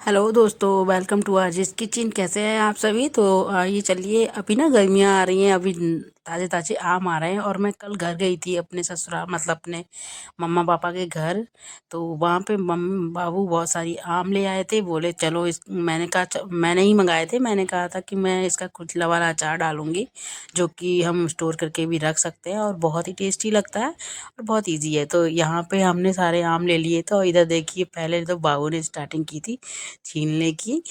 Hello दोस्तों, welcome to Aziz kitchen. कैसे हैं आप सभी? तो ये चलिए, अभी ना गर्मियाँ आ रही हैं, अभी ताज़े ताज़े आम आ रहे हैं। और मैं कल घर गई थी अपने ससुराल, मतलब अपने मम्मा पापा के घर। तो वहाँ पे मम्मी बाबू बहुत सारी आम ले आए थे। बोले चलो इस मैंने कहा मैंने ही मंगाए थे। मैंने कहा था कि मैं इसका कुचला वाला अचार डालूंगी, जो कि हम स्टोर करके भी रख सकते हैं और बहुत ही टेस्टी लगता है और बहुत ईजी है। तो यहाँ पे हमने सारे आम ले लिए। तो इधर देखिए, पहले तो बाबू ने स्टार्टिंग की थी छीलने की।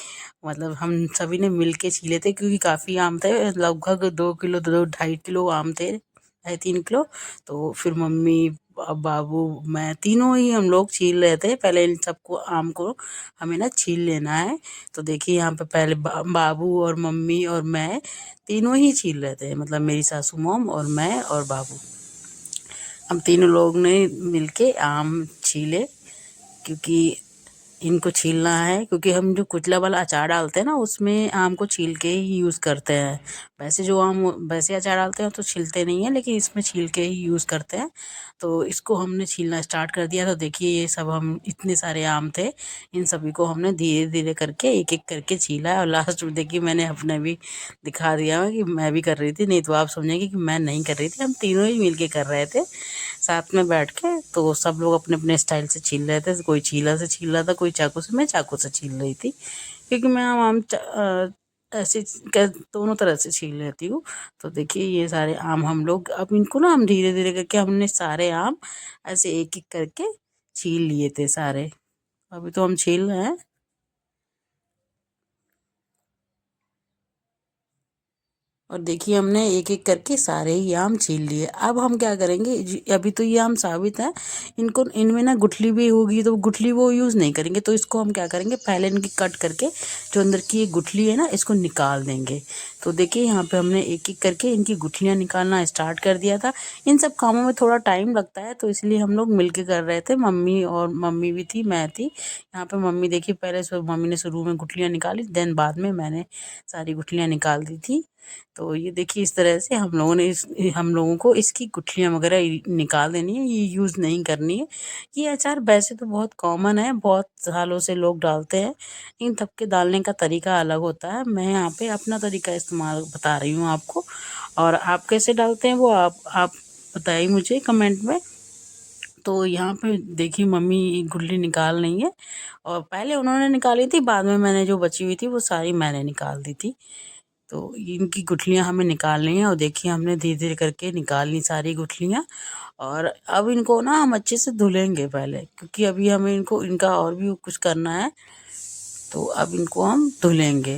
मतलब हम सभी ने मिल के छीले थे, क्योंकि काफ़ी आम थे, लगभग 2 किलो, 2-2.5 किलो आम थे, 2.5-3 किलो। तो फिर मम्मी बाबू मैं तीनों ही हम लोग छील रहे थे। पहले इन सबको आम को हमें ना छील लेना है। तो देखिए यहाँ पे पहले बाबू और मम्मी और मैं तीनों ही छील रहे थे, मतलब मेरी सासू मॉम और मैं और बाबू, हम तीनों लोग ने मिलके आम छीले। क्योंकि इनको छीलना है, क्योंकि हम जो कुचला वाला अचार डालते हैं ना, उसमें आम को छील के ही यूज़ करते हैं। वैसे जो आम वैसे अचार डालते हैं तो छीलते नहीं है, लेकिन इसमें छील के ही यूज़ करते हैं। तो इसको हमने छीलना स्टार्ट कर दिया। तो देखिए, ये सब हम इतने सारे आम थे, इन सभी को हमने धीरे धीरे करके एक एक करके छीला है। और लास्ट में देखिए, मैंने अपने भी दिखा दिया है कि मैं भी कर रही थी, नहीं तो आप समझेंगे कि मैं नहीं कर रही थी। हम तीनों ही मिल के कर रहे थे साथ में बैठ के। तो सब लोग अपने अपने स्टाइल से छील रहे थे, कोई छीला से छील रहा था, कोई चाकू से। मैं चाकू से छील रही थी, क्योंकि मैं ऐसे दोनों तरह से छील लेती हूँ। तो देखिए, ये सारे आम हम लोग, अब इनको ना हम धीरे धीरे करके, हमने सारे आम ऐसे एक एक करके छील लिए थे सारे। अभी तो हम छील रहे हैं। और देखिए, हमने एक एक करके सारे ही आम छील लिए। अब हम क्या करेंगे, अभी तो ये आम साबित है, इनको इनमें ना गुठली भी होगी, तो गुठली वो यूज़ नहीं करेंगे। तो इसको हम क्या करेंगे, पहले इनकी कट करके जो अंदर की ये गुठली है ना, इसको निकाल देंगे। तो देखिए, यहाँ पे हमने एक एक करके इनकी गुठलियाँ निकालना स्टार्ट कर दिया था। इन सब कामों में थोड़ा टाइम लगता है, तो इसलिए हम लोग मिल के कर रहे थे। मम्मी और मम्मी भी थी, मैं थी यहाँ पे। मम्मी देखिए, पहले मम्मी ने शुरू में गुठलियाँ निकाली, देन बाद में मैंने सारी गुठलियाँ निकाल दी थी। तो ये देखिए, इस तरह से हम लोगों को इसकी गुठलियाँ वगैरह निकाल देनी है, ये यूज़ नहीं करनी है। ये अचार वैसे तो बहुत कॉमन है, बहुत सालों से लोग डालते हैं, इन सबके डालने का तरीका अलग होता है। मैं यहाँ पे अपना तरीका इस्तेमाल बता रही हूँ आपको। और आप कैसे डालते हैं वो आप बताइए मुझे कमेंट में। तो यहाँ पे देखिए, मम्मी गुठली निकाल रही है, और पहले उन्होंने निकाली थी, बाद में मैंने जो बची हुई थी वो सारी मैंने निकाल दी थी। तो इनकी गुठलियाँ हमें निकालनी है। और देखिए, हमने धीरे धीरे करके निकाल ली सारी गुठलियाँ। और अब इनको ना हम अच्छे से धुलेंगे पहले, क्योंकि अभी हमें इनको इनका और भी कुछ करना है। तो अब इनको हम धुलेंगे।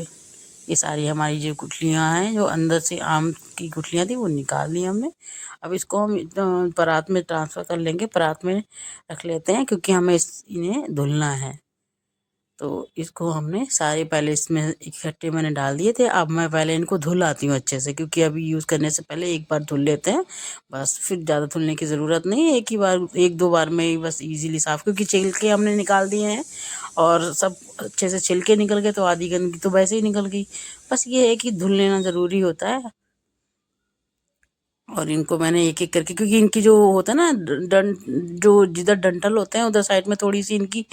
ये सारी हमारी जो गुठलियाँ हैं, जो अंदर से आम की गुठलियाँ थी, वो निकाल ली हमने। अब इसको हम परात में ट्रांसफ़र कर लेंगे, परात में रख लेते हैं, क्योंकि हमें इन्हें धुलना है। तो इसको हमने सारे पहले इसमें इकट्ठे मैंने डाल दिए थे। अब मैं पहले इनको धुल आती हूँ अच्छे से, क्योंकि अभी यूज़ करने से पहले एक बार धुल लेते हैं, बस। फिर ज़्यादा धुलने की ज़रूरत नहीं है, एक ही बार, एक दो बार में ही बस इजीली साफ़, क्योंकि छिलके हमने निकाल दिए हैं और सब अच्छे से छिलके निकल गए, तो आधी गंदगी तो वैसे ही निकल गई। बस ये है कि धुल लेना ज़रूरी होता है। और इनको मैंने एक एक करके, क्योंकि इनकी जो होता है ना, डं जो जिधर डंठल होते हैं उधर साइड में थोड़ी सी इनकी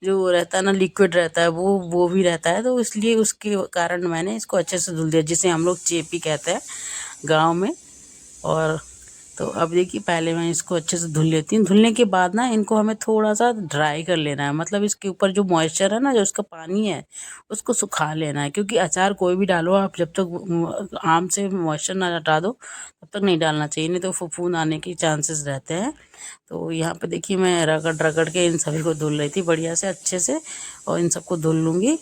जो रहता है ना, लिक्विड रहता है, वो भी रहता है। तो इसलिए उसके कारण मैंने इसको अच्छे से धुल दिया, जिसे हम लोग चेपी कहते हैं गाँव में। और तो अब देखिए, पहले मैं इसको अच्छे से धुल लेती हूँ। धुलने के बाद ना इनको हमें थोड़ा सा ड्राई कर लेना है, मतलब इसके ऊपर जो मॉइस्चर है ना, जो उसका पानी है, उसको सुखा लेना है। क्योंकि अचार कोई भी डालो आप, जब तक आम से मॉइस्चर ना हटा दो, तब तक नहीं डालना चाहिए, नहीं तो फफूंद आने के चांसेस रहते हैं। तो यहाँ पे देखिए, मैं रगड़ रगड़ के इन सभी को धुल रही थी बढ़िया से, अच्छे से, और इन सबको धुल लूँगी।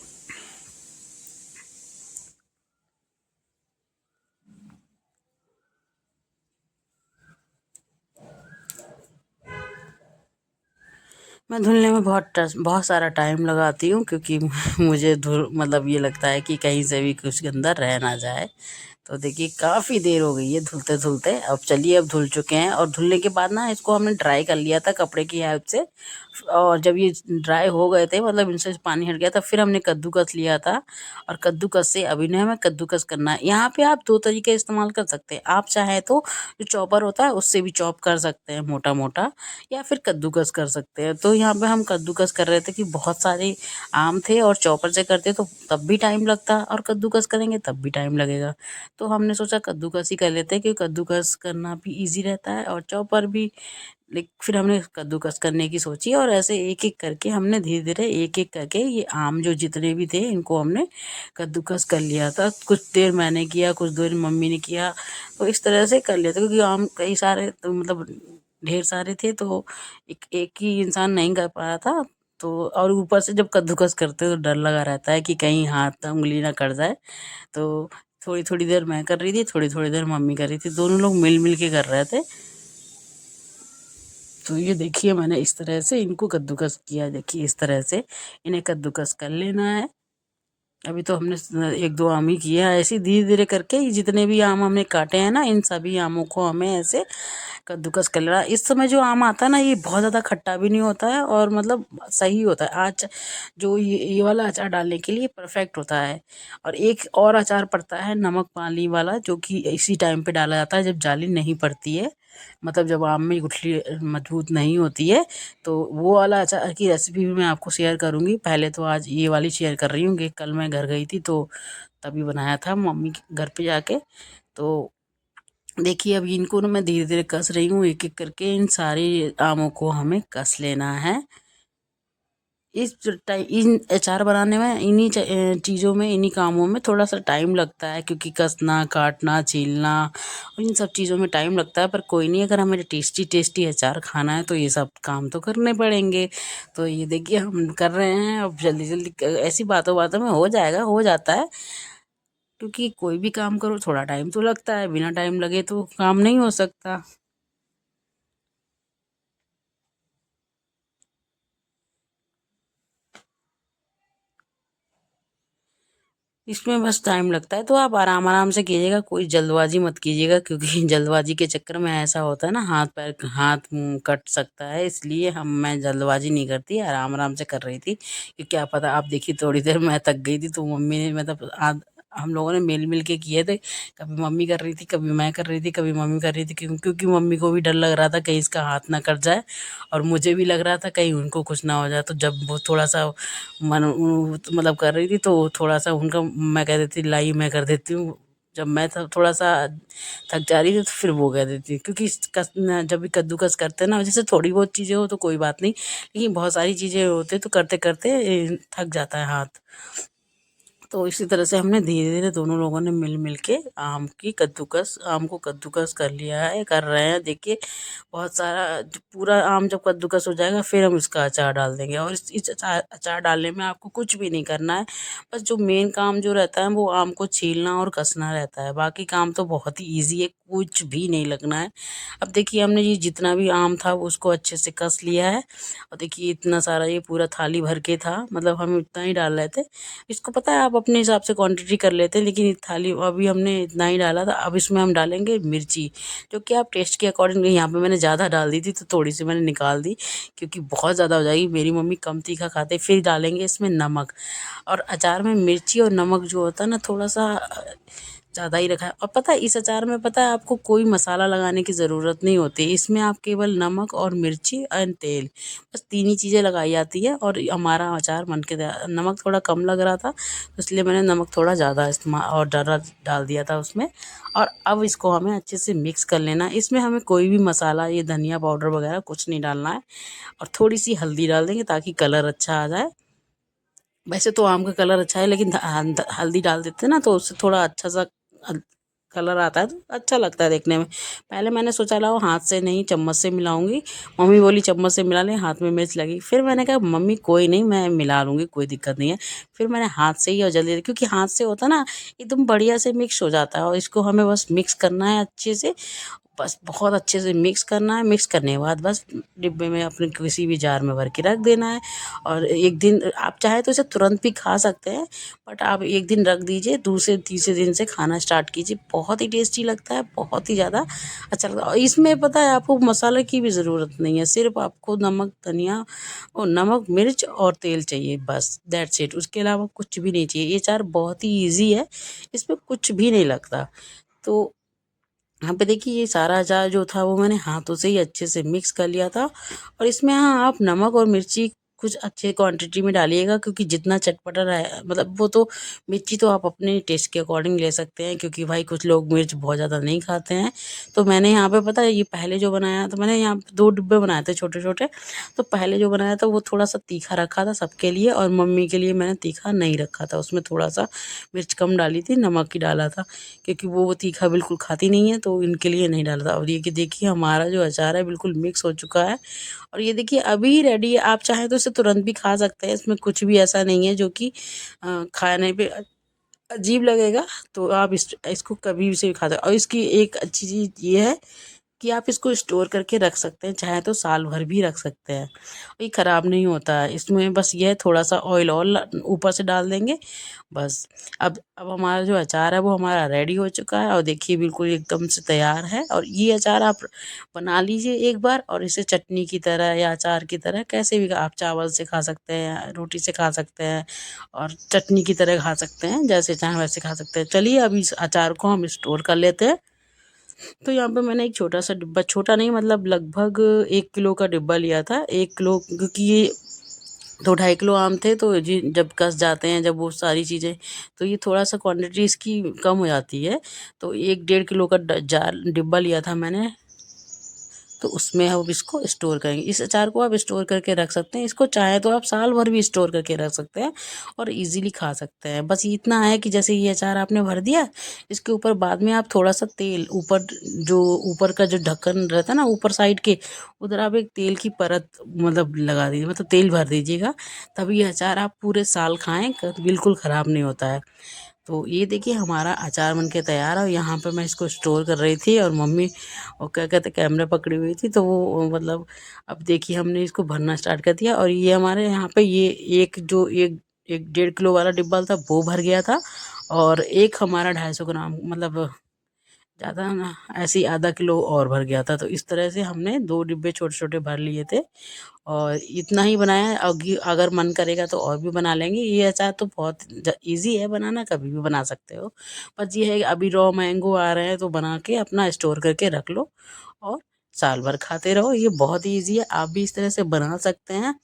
मैं धुलने में बहुत सारा टाइम लगाती हूँ, क्योंकि मुझे धुल मतलब ये लगता है कि कहीं से भी कुछ गंदा रह ना जाए। तो देखिए काफ़ी देर हो गई है धुलते धुलते। अब चलिए, अब धुल चुके हैं और धुलने के बाद ना इसको हमने ड्राई कर लिया था कपड़े की हेल्प से। और जब ये ड्राई हो गए थे, मतलब इनसे पानी हट गया था, फिर हमने कद्दूकस लिया था। और कद्दूकस से अभी ना हमें कद्दूकस करना है। यहाँ पे आप दो तरीके इस्तेमाल कर सकते हैं। आप चाहे तो जो चॉपर होता है उससे भी चॉप कर सकते हैं मोटा मोटा, या फिर कद्दूकस कर सकते हैं। तो यहाँ पे हम कद्दूकस कर रहे थे कि बहुत सारे आम थे और चॉपर से करते तो तब भी टाइम लगता, और कद्दूकस करेंगे तब भी टाइम लगेगा। तो हमने सोचा कद्दूकस ही कर लेते हैं, क्योंकि कद्दूकस करना भी ईज़ी रहता है और चॉपर भी। फिर हमने कद्दूकस करने की सोची, और ऐसे एक-एक करके हमने धीरे-धीरे एक-एक करके ये आम जो जितने भी थे इनको हमने कद्दूकस कर लिया था। कुछ देर मैंने किया, कुछ देर मम्मी ने किया, तो इस तरह से कर लिया था। क्योंकि आम कई सारे, तो मतलब ढेर सारे थे, तो एक एक ही इंसान नहीं कर पा रहा था। तो और ऊपर से जब कद्दूकस करते हैं तो डर लगा रहता है कि कहीं हाथ उँगली ना कट जाए। तो थोड़ी-थोड़ी देर मैं कर रही थी, थोड़ी-थोड़ी देर मम्मी कर रही थी, दोनों लोग मिल-मिल के कर रहे थे। तो ये देखिए मैंने इस तरह से इनको कद्दूकस किया। देखिए इस तरह से इन्हें कद्दूकस कर लेना है। अभी तो हमने एक दो आम ही किए हैं। ऐसे ही धीरे-धीरे करके ये जितने भी आम हमने काटे हैं ना, इन सभी आमों को हमें ऐसे कद्दूकस कर लेना। इस समय जो आम आता है ना, ये बहुत ज़्यादा खट्टा भी नहीं होता है और मतलब सही होता है। जो ये वाला अचार डालने के लिए परफेक्ट होता है। और एक और अचार पड़ता है नमक पाली वाला, जो कि इसी टाइम पे डाला जाता है जब जाली नहीं पड़ती है, मतलब जब आम में गुठली मजबूत नहीं होती है। तो वो वाला अचार की रेसिपी भी मैं आपको शेयर करूँगी। पहले तो आज ये वाली शेयर कर रही हूँ कि कल मैं घर गई थी तो तभी बनाया था मम्मी के घर पे जाके। तो देखिए अब इनको ना मैं धीरे धीरे कस रही हूँ, एक एक करके इन सारे आमों को हमें कस लेना है। इन अचार बनाने में इन्हीं चीज़ों में, इन्हीं कामों में थोड़ा सा टाइम लगता है, क्योंकि कसना, काटना, छीलना, इन सब चीज़ों में टाइम लगता है। पर कोई नहीं, अगर हमें टेस्टी टेस्टी अचार खाना है तो ये सब काम तो करने पड़ेंगे। तो ये देखिए हम कर रहे हैं। अब जल्दी जल्दी ऐसी बातों बातों में हो जाएगा, हो जाता है, क्योंकि कोई भी काम करो थोड़ा टाइम तो लगता है, बिना टाइम लगे तो काम नहीं हो सकता। इसमें बस टाइम लगता है, तो आप आराम आराम से कीजिएगा, कोई जल्दबाजी मत कीजिएगा, क्योंकि जल्दबाजी के चक्कर में ऐसा होता है ना, हाथ पैर, हाथ मुंह कट सकता है। इसलिए मैं जल्दबाजी नहीं करती, आराम आराम से कर रही थी। कि क्या पता, आप देखिए थोड़ी देर मैं थक गई थी तो मम्मी ने, मतलब हम लोगों ने मिल मिल के किए थे। कभी मम्मी कर रही थी, कभी मैं कर रही थी, कभी मम्मी कर रही थी, क्योंकि मम्मी को भी डर लग रहा था कहीं इसका हाथ ना कट जाए, और मुझे भी लग रहा था कहीं उनको कुछ ना हो जाए। तो जब वो थोड़ा सा मतलब कर रही थी तो थोड़ा सा उनका, मैं कह देती लाई मैं कर देती हूँ। जब मैं थोड़ा सा थक जा रही थी तो फिर वो कह देती, क्योंकि जब भी कद्दूकस करते हैं ना, जैसे थोड़ी बहुत चीज़ें हो तो कोई बात नहीं, लेकिन बहुत सारी चीज़ें होते तो करते करते थक जाता है हाथ। तो इसी तरह से हमने धीरे धीरे दोनों लोगों ने मिल मिल के आम को कद्दूकस कर लिया है, कर रहे हैं। देखिए बहुत सारा पूरा आम जब कद्दूकस हो जाएगा फिर हम इसका अचार डाल देंगे। और इस अचार डालने में आपको कुछ भी नहीं करना है। बस जो मेन काम जो रहता है वो आम को छीलना और कसना रहता है। बाकी काम तो बहुत ही ईजी है, कुछ भी नहीं लगना है। अब देखिए हमने ये जितना भी आम था उसको अच्छे से कस लिया है। और देखिए इतना सारा, ये पूरा थाली भर के था, मतलब हम इतना ही डाल रहे थे। इसको पता है आप अपने हिसाब से क्वांटिटी कर लेते हैं, लेकिन थाली अभी हमने इतना ही डाला था। अब इसमें हम डालेंगे मिर्ची, जो कि आप टेस्ट के अकॉर्डिंग, यहाँ पे मैंने ज़्यादा डाल दी थी तो थोड़ी सी मैंने निकाल दी, क्योंकि बहुत ज़्यादा हो जाएगी। मेरी मम्मी कम तीखा खाते। फिर डालेंगे इसमें नमक। और अचार में मिर्ची और नमक जो होता है ना, थोड़ा सा ज़्यादा ही रखा है। और पता है इस अचार में, पता है आपको, कोई मसाला लगाने की ज़रूरत नहीं होती। इसमें आप केवल नमक और मिर्ची एंड तेल, बस तीन ही चीज़ें लगाई जाती है और हमारा अचार बन के तैयार। नमक थोड़ा कम लग रहा था तो इसलिए मैंने नमक थोड़ा ज़्यादा इस्तेमाल और ज़्यादा डाल दिया था उसमें। और अब इसको हमें अच्छे से मिक्स कर लेना है। इसमें हमें कोई भी मसाला, ये धनिया पाउडर वगैरह कुछ नहीं डालना है। और थोड़ी सी हल्दी डाल देंगे ताकि कलर अच्छा आ जाए। वैसे तो आम का कलर अच्छा है, लेकिन हल्दी डाल देते हैं ना तो उससे थोड़ा अच्छा सा कलर आता है, तो अच्छा लगता है देखने में। पहले मैंने सोचा लाओ हाथ से नहीं चम्मच से मिलाऊंगी। मम्मी बोली चम्मच से मिला ले, हाथ में मिर्च लगी। फिर मैंने कहा मम्मी कोई नहीं, मैं मिला लूँगी, कोई दिक्कत नहीं है। फिर मैंने हाथ से ही, और जल्दी, क्योंकि हाथ से होता ना एकदम बढ़िया से मिक्स हो जाता है। और इसको हमें बस मिक्स करना है अच्छे से। बस बहुत अच्छे से मिक्स करना है। मिक्स करने के बाद बस डिब्बे में अपने किसी भी जार में भर के रख देना है। और एक दिन आप चाहे तो इसे तुरंत भी खा सकते हैं, बट आप एक दिन रख दीजिए, दूसरे तीसरे दिन से खाना स्टार्ट कीजिए। बहुत ही टेस्टी लगता है, बहुत ही ज़्यादा अच्छा लगता है। और इसमें पता है आपको मसाले की भी ज़रूरत नहीं है, सिर्फ आपको नमक, धनिया और नमक, मिर्च और तेल चाहिए, बस दैट्स इट। उसके अलावा कुछ भी नहीं चाहिए। ये अचार बहुत ही ईजी है, इसमें कुछ भी नहीं लगता। तो यहाँ पे देखिए ये सारा अचार जो था वो मैंने हाथों से ही अच्छे से मिक्स कर लिया था। और इसमें हाँ आप नमक और मिर्ची कुछ अच्छे क्वांटिटी में डालिएगा, क्योंकि जितना चटपटा रहे, मतलब वो तो मिर्ची तो आप अपने टेस्ट के अकॉर्डिंग ले सकते हैं, क्योंकि भाई कुछ लोग मिर्च बहुत ज़्यादा नहीं खाते हैं। तो मैंने यहाँ पे पता है ये पहले जो बनाया था, मैंने यहाँ पे 2 डिब्बे बनाए थे छोटे छोटे। तो पहले जो बनाया था वो थोड़ा सा तीखा रखा था सबके लिए, और मम्मी के लिए मैंने तीखा नहीं रखा था, उसमें थोड़ा सा मिर्च कम डाली थी, नमक ही डाला था, क्योंकि वो तीखा बिल्कुल खाती नहीं है, तो इनके लिए नहीं डाला था। और ये कि देखिए हमारा जो अचार है बिल्कुल मिक्स हो चुका है, और ये देखिए अभी ही रेडी है। आप चाहें तो इसे तुरंत भी खा सकते हैं, इसमें कुछ भी ऐसा नहीं है जो कि खाने पे अजीब लगेगा। तो आप इसको कभी भी से खा सकते। और इसकी एक अच्छी चीज़ ये है कि आप इसको स्टोर करके रख सकते हैं, चाहे तो साल भर भी रख सकते हैं, ये ख़राब नहीं होता है। इसमें बस ये है थोड़ा सा ऑयल और ऊपर से डाल देंगे बस। अब हमारा जो अचार है वो हमारा रेडी हो चुका है, और देखिए बिल्कुल एकदम से तैयार है। और ये अचार आप बना लीजिए एक बार, और इसे चटनी की तरह या अचार की तरह कैसे भी आप चावल से खा सकते हैं, रोटी से खा सकते हैं, और चटनी की तरह खा सकते हैं, जैसे चाहें वैसे खा सकते हैं। चलिए अब इस अचार को हम स्टोर कर लेते हैं। तो यहाँ पे मैंने एक छोटा सा डिब्बा, छोटा नहीं मतलब लगभग 1 किलो का डिब्बा लिया था। 1 किलो, क्योंकि ये 2-2.5 किलो आम थे, तो जी जब कस जाते हैं जब वो सारी चीज़ें, तो ये थोड़ा सा क्वांटिटी इसकी कम हो जाती है। तो 1-1.5 किलो का जार डिब्बा लिया था मैंने, तो उसमें अब इसको स्टोर करेंगे। इस अचार को आप स्टोर करके रख सकते हैं, इसको चाहे तो आप साल भर भी स्टोर करके रख सकते हैं और इजीली खा सकते हैं। बस इतना है कि जैसे ये अचार आपने भर दिया, इसके ऊपर बाद में आप थोड़ा सा तेल ऊपर, जो ऊपर का जो ढक्कन रहता है ना ऊपर साइड के, उधर आप एक तेल की परत मतलब लगा दीजिए, मतलब तेल भर दीजिएगा, तभी ये अचार आप पूरे साल खाएं, बिल्कुल ख़राब नहीं होता है। तो ये देखिए हमारा अचार बन के तैयार है। और यहाँ पे मैं इसको स्टोर कर रही थी, और मम्मी और क्या कहते कैमरा पकड़ी हुई थी, तो वो मतलब अब देखिए हमने इसको भरना स्टार्ट कर दिया। और ये हमारे यहाँ पे ये एक जो एक 1-1.5 किलो वाला डिब्बा था वो भर गया था, और एक हमारा 250 ग्राम मतलब ज़्यादा ना ऐसे ही आधा किलो और भर गया था। तो इस तरह से हमने 2 डिब्बे छोटे छोटे भर लिए थे, और इतना ही बनाया है। अगर मन करेगा तो और भी बना लेंगे। ये अचार तो बहुत इजी है बनाना, कभी भी बना सकते हो। बस ये है कि अभी रॉ मैंगो आ रहे हैं, तो बना के अपना स्टोर करके रख लो और साल भर खाते रहो। ये बहुत ही ईजी है, आप भी इस तरह से बना सकते हैं।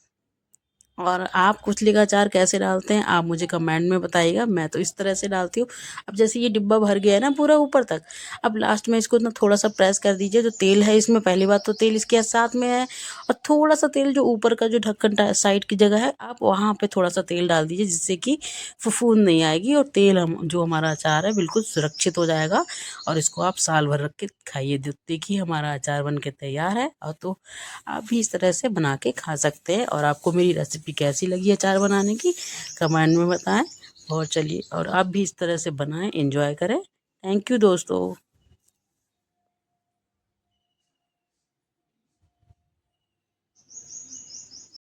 और आप कुचली का अचार कैसे डालते हैं आप मुझे कमेंट में बताइएगा। मैं तो इस तरह से डालती हूँ। अब जैसे ये डिब्बा भर गया है ना पूरा ऊपर तक, अब लास्ट में इसको ना थोड़ा सा प्रेस कर दीजिए। जो तेल है इसमें, पहली बात तो तेल इसके साथ में है, और थोड़ा सा तेल जो ऊपर का जो ढक्कन साइड की जगह है, आप वहाँ पे थोड़ा सा तेल डाल दीजिए, जिससे कि फफूंद नहीं आएगी, और तेल हम जो हमारा अचार है बिल्कुल सुरक्षित हो जाएगा। और इसको आप साल भर रख के खाइए। देखिए हमारा अचार बन के तैयार है। और तो आप भी इस तरह से बना के खा सकते हैं। और आपको मेरी रेसिपी कैसी लगी अचार बनाने की, कमेंट में बताएं। और चलिए, और आप भी इस तरह से बनाएं, एंजॉय करें। थैंक यू दोस्तों।